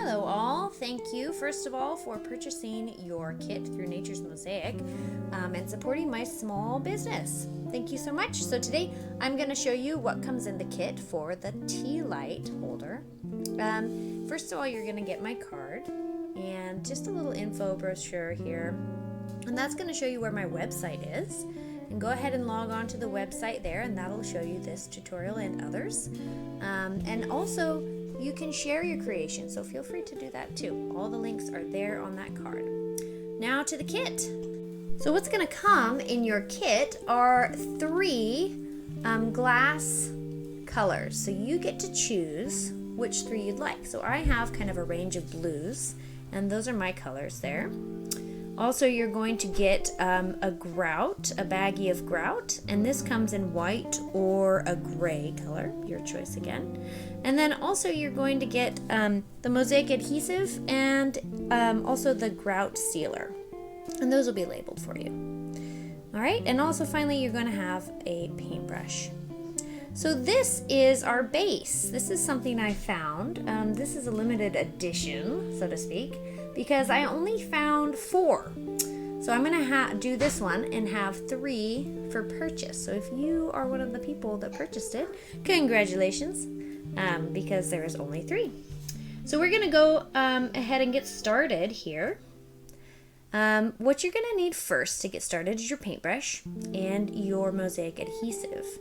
Hello all, thank you first of all for purchasing your kit through Nature's Mosaic and supporting my small business. Thank you so much. So today I'm going to show you what comes in the kit for the tea light holder. First of all, you're going to get my card and just a little info brochure here, and that's going to show you where my website is. And go ahead and log on to the website there, and that'll show you this tutorial and others. And also you can share your creation, so feel free to do that too. All the links are there on that card. Now to the kit. So what's going to come in your kit are 3 glass colors. So you get to choose which 3 you'd like. So I have kind of a range of blues, and those are my colors there. Also, you're going to get a grout, a baggie of grout, and this comes in white or a gray color, your choice again. And then also you're going to get the mosaic adhesive and also the grout sealer, and those will be labeled for you. All right, and also finally you're going to have a paintbrush. So this is our base. This is something I found. This is a limited edition, so to speak, because I only found 4. So I'm gonna do this one and have 3 for purchase. So if you are one of the people that purchased it, congratulations, because there is only 3. So we're gonna go ahead and get started here. What you're gonna need first to get started is your paintbrush and your mosaic adhesive.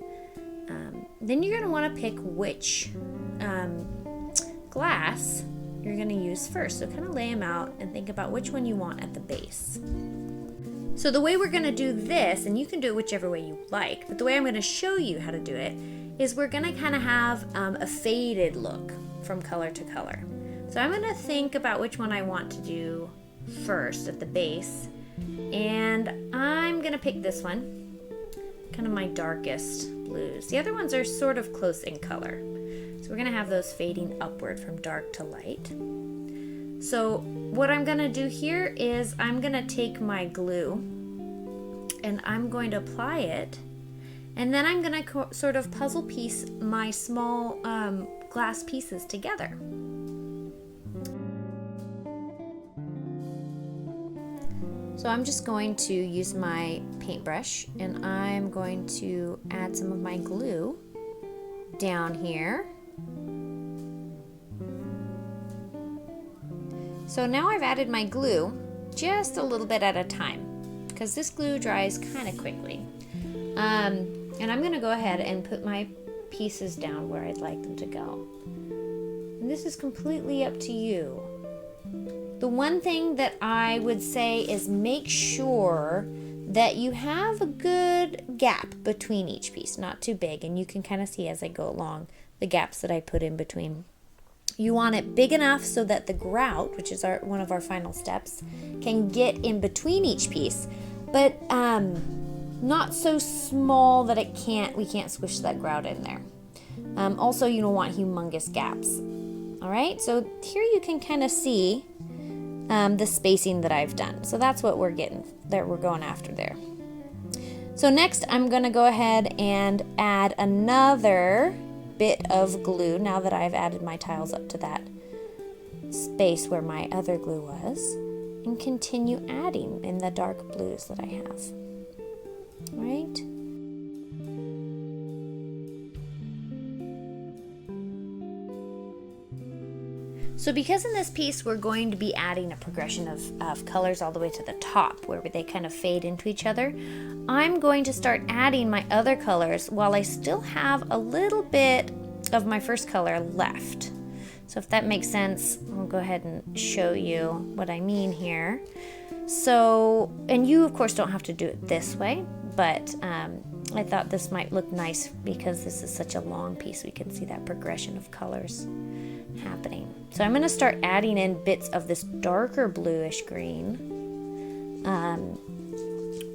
Then you're gonna wanna pick which glass you're going to use first. So kind of lay them out and think about which one you want at the base. So the way we're going to do this, and you can do it whichever way you like, but the way I'm going to show you how to do it is we're going to kind of have a faded look from color to color. So I'm going to think about which one I want to do first at the base, and I'm going to pick this one, kind of my darkest blues. The other ones are sort of close in color. So we're going to have those fading upward from dark to light. So what I'm going to do here is I'm going to take my glue and I'm going to apply it, and then I'm going to sort of puzzle piece my small glass pieces together. So I'm just going to use my paintbrush and I'm going to add some of my glue down here. So now I've added my glue just a little bit at a time because this glue dries kind of quickly. And I'm going to go ahead and put my pieces down where I'd like them to go. And this is completely up to you. The one thing that I would say is make sure that you have a good gap between each piece, not too big, and you can kind of see as I go along the gaps that I put in between. You want it big enough so that the grout, which is one of our final steps, can get in between each piece, but not so small that we can't squish that grout in there. Also, you don't want humongous gaps. All right, so here you can kind of see the spacing that I've done. So that's what we're going after there. So next, I'm going to go ahead and add another bit of glue now that I've added my tiles up to that space where my other glue was, and continue adding in the dark blues that I have. All right. So because in this piece we're going to be adding a progression of colors all the way to the top where they kind of fade into each other, I'm going to start adding my other colors while I still have a little bit of my first color left. So if that makes sense, I'll go ahead and show you what I mean here. So, and you of course don't have to do it this way, but I thought this might look nice because this is such a long piece. We can see that progression of colors happening. So I'm going to start adding in bits of this darker bluish green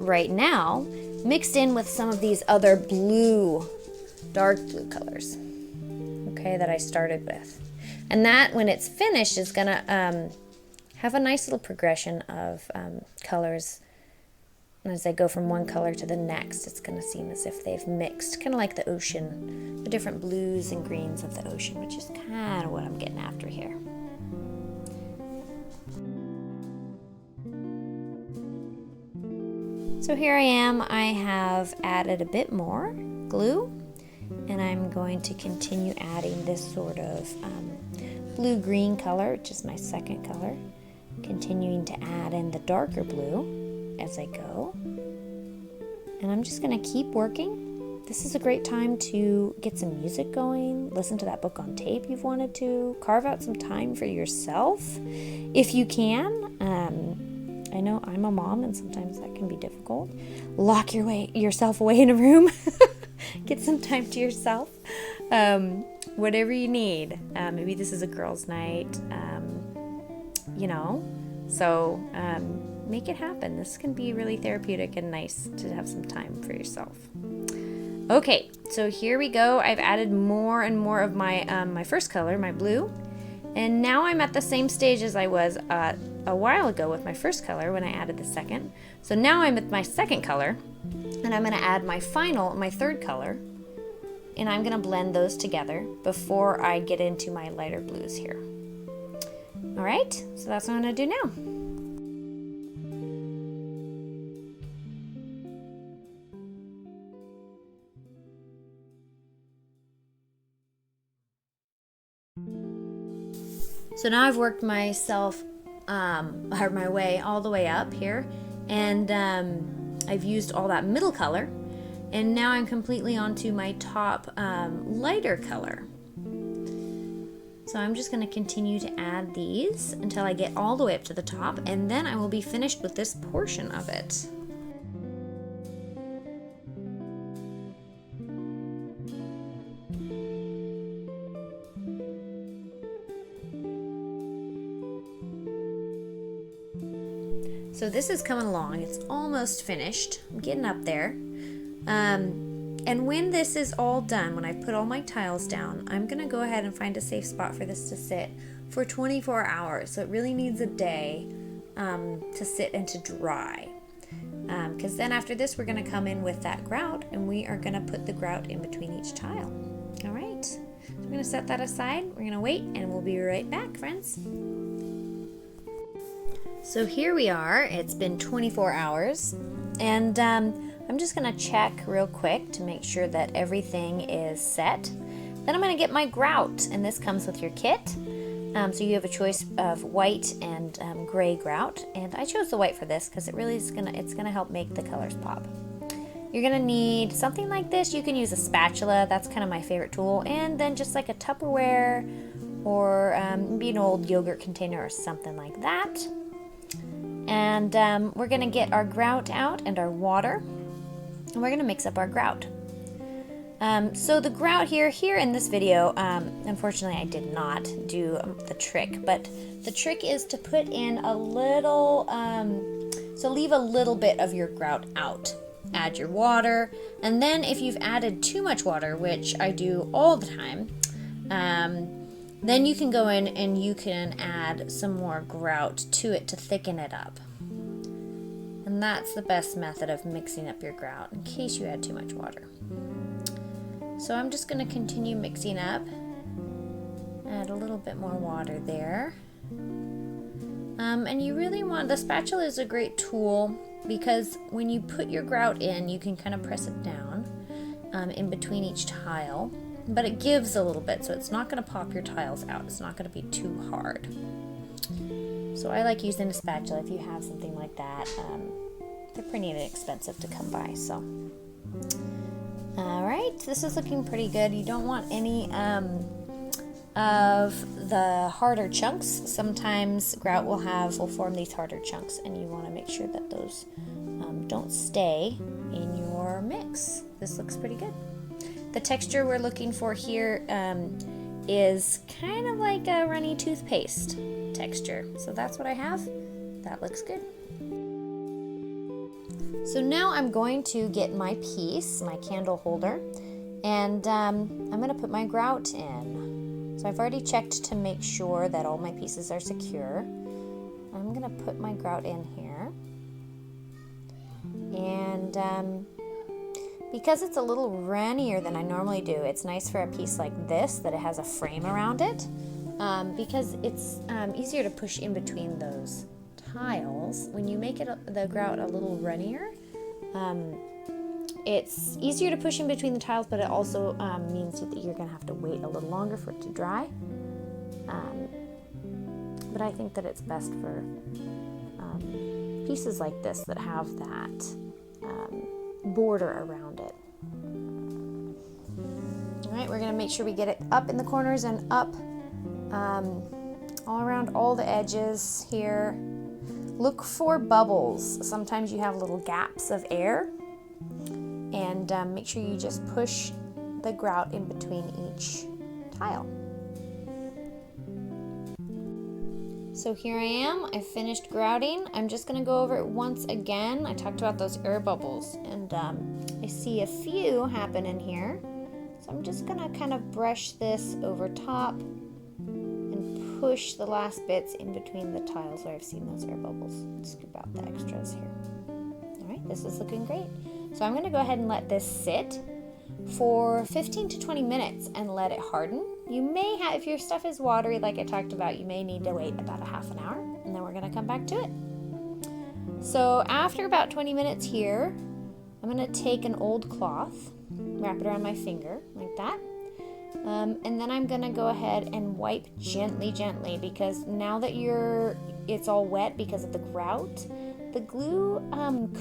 right now, mixed in with some of these other dark blue colors, okay, that I started with. And that, when it's finished, is going to have a nice little progression of colors. And as I go from one color to the next, it's going to seem as if they've mixed, kind of like the ocean, the different blues and greens of the ocean, which is kind of what I'm getting after here. So here I am, I have added a bit more glue, and I'm going to continue adding this sort of blue-green color, which is my second color. Continuing to add in the darker blue as I go. And I'm just gonna keep working. This is a great time to get some music going, listen to that book on tape you've wanted to, carve out some time for yourself if you can. I know I'm a mom and sometimes that can be difficult. Lock yourself away in a room. Get some time to yourself. Whatever you need. Maybe this is a girls' night, so make it happen. This can be really therapeutic and nice to have some time for yourself. Okay, so here we go. I've added more and more of my first color, my blue, and now I'm at the same stage as I was a while ago with my first color when I added the second. So now I'm at my second color, and I'm going to add my third color, and I'm going to blend those together before I get into my lighter blues here. All right, so that's what I'm going to do now. So now I've worked myself, or my way all the way up here, and I've used all that middle color, and now I'm completely onto my top lighter color. So I'm just going to continue to add these until I get all the way up to the top, and then I will be finished with this portion of it. So this is coming along. It's almost finished. I'm getting up there. And when this is all done, when I put all my tiles down, I'm going to go ahead and find a safe spot for this to sit for 24 hours. So it really needs a day to sit and to dry. Because then after this, we're going to come in with that grout, and we are going to put the grout in between each tile. All right. So we're going to set that aside. We're going to wait, and we'll be right back, friends. So here we are. It's been 24 hours, and I'm just going to check real quick to make sure that everything is set. Then I'm going to get my grout, and this comes with your kit. So you have a choice of white and gray grout, and I chose the white for this because it really is it's gonna help make the colors pop. You're gonna need something like this. You can use a spatula. That's kind of my favorite tool, and then just like a Tupperware or maybe an old yogurt container or something like that. And we're going to get our grout out and our water, and we're going to mix up our grout. So the grout here in this video, unfortunately I did not do the trick, but the trick is to put in a little, so leave a little bit of your grout out. Add your water, and then if you've added too much water, which I do all the time, then you can go in and you can add some more grout to it to thicken it up. And that's the best method of mixing up your grout in case you add too much water. So I'm just going to continue mixing up. Add a little bit more water there. And you really want, the spatula is a great tool because when you put your grout in, you can kind of press it down in between each tile. But it gives a little bit, so it's not going to pop your tiles out. It's not going to be too hard. So I like using a spatula if you have something like that. They're pretty inexpensive to come by. So, all right, this is looking pretty good. You don't want any of the harder chunks. Sometimes grout will form these harder chunks, and you want to make sure that those don't stay in your mix. This looks pretty good. The texture we're looking for here is kind of like a runny toothpaste texture. So that's what I have. That looks good. So now I'm going to get my piece, my candle holder, and I'm going to put my grout in. So I've already checked to make sure that all my pieces are secure. I'm going to put my grout in here. And because it's a little runnier than I normally do, it's nice for a piece like this that it has a frame around it, because it's easier to push in between those tiles. When you make the grout a little runnier, It's easier to push in between the tiles, but it also means that you're going to have to wait a little longer for it to dry. But I think that it's best for pieces like this that have that border around it. All right, we're going to make sure we get it up in the corners and up all around all the edges here. Look for bubbles. Sometimes you have little gaps of air, and make sure you just push the grout in between each tile. So here I am, I finished grouting. I'm just gonna go over it once again. I talked about those air bubbles, and I see a few happen in here. So I'm just gonna kind of brush this over top and push the last bits in between the tiles where I've seen those air bubbles. Scoop out the extras here. All right, this is looking great. So I'm gonna go ahead and let this sit for 15 to 20 minutes and let it harden. You may have, if your stuff is watery like I talked about, you may need to wait about a half an hour, and then we're gonna come back to it. So after about 20 minutes here, I'm gonna take an old cloth, wrap it around my finger like that, and then I'm gonna go ahead and wipe gently, because now that it's all wet because of the grout, the glue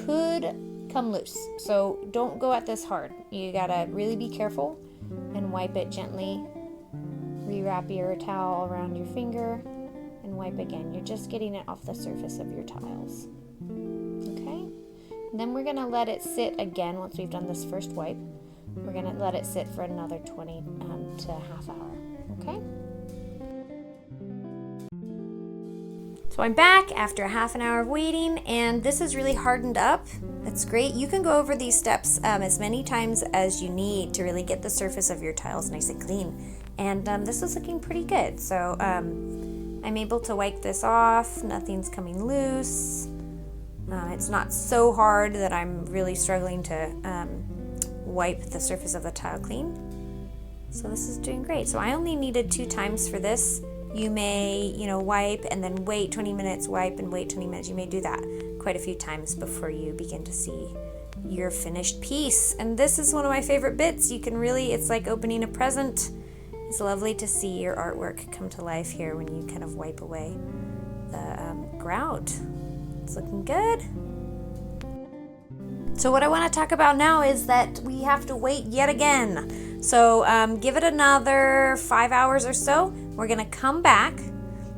could come loose. So don't go at this hard. You gotta really be careful and wipe it gently. Rewrap your towel around your finger and wipe again. You're just getting it off the surface of your tiles. Okay? And then we're gonna let it sit again once we've done this first wipe. We're gonna let it sit for another 20 to a half hour. Okay? So I'm back after a half an hour of waiting, and this is really hardened up. That's great. You can go over these steps as many times as you need to really get the surface of your tiles nice and clean. And this is looking pretty good. So I'm able to wipe this off. Nothing's coming loose. It's not so hard that I'm really struggling to wipe the surface of the tile clean. So this is doing great. So I only needed 2 times for this. You may, wipe and then wait 20 minutes, wipe and wait 20 minutes. You may do that quite a few times before you begin to see your finished piece. And this is one of my favorite bits. You can really, it's like opening a present. It's lovely to see your artwork come to life here when you kind of wipe away the grout. It's looking good. So what I want to talk about now is that we have to wait yet again. So give it another 5 hours or so. We're gonna come back.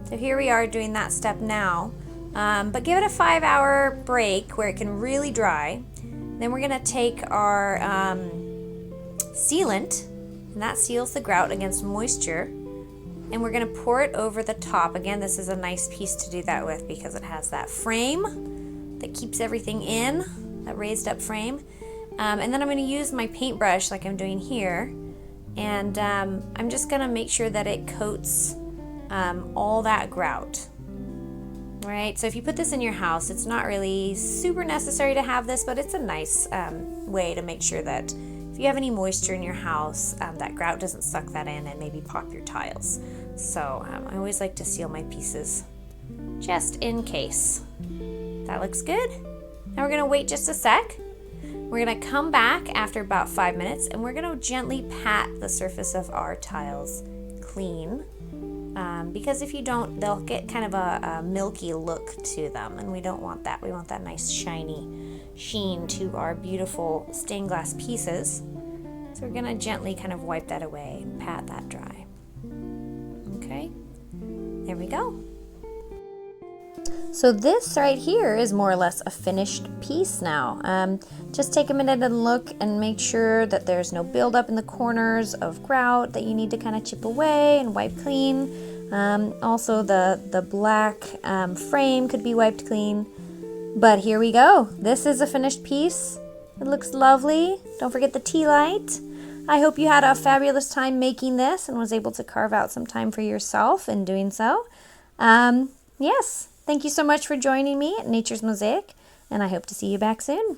So here we are doing that step now. But give it a 5-hour break where it can really dry. Then we're gonna take our sealant, and that seals the grout against moisture. And we're gonna pour it over the top. Again, this is a nice piece to do that with because it has that frame that keeps everything in, that raised up frame. And then I'm gonna use my paintbrush like I'm doing here. And I'm just gonna make sure that it coats all that grout. All right, so if you put this in your house, it's not really super necessary to have this, but it's a nice way to make sure that if you have any moisture in your house, that grout doesn't suck that in and maybe pop your tiles. So I always like to seal my pieces just in case. That looks good. Now we're gonna wait just a sec. We're gonna come back after about 5 minutes, and we're gonna gently pat the surface of our tiles clean. Because if you don't, they'll get kind of a milky look to them, and we don't want that. We want that nice shiny sheen to our beautiful stained glass pieces. So we're gonna gently kind of wipe that away and pat that dry. Okay, there we go. So this right here is more or less a finished piece now. Just take a minute and look and make sure that there's no buildup in the corners of grout that you need to kind of chip away and wipe clean. Also the black frame could be wiped clean. But here we go. This is a finished piece. It looks lovely. Don't forget the tea light. I hope you had a fabulous time making this and was able to carve out some time for yourself in doing so. Yes. Thank you so much for joining me at Nature's Mosaic, and I hope to see you back soon.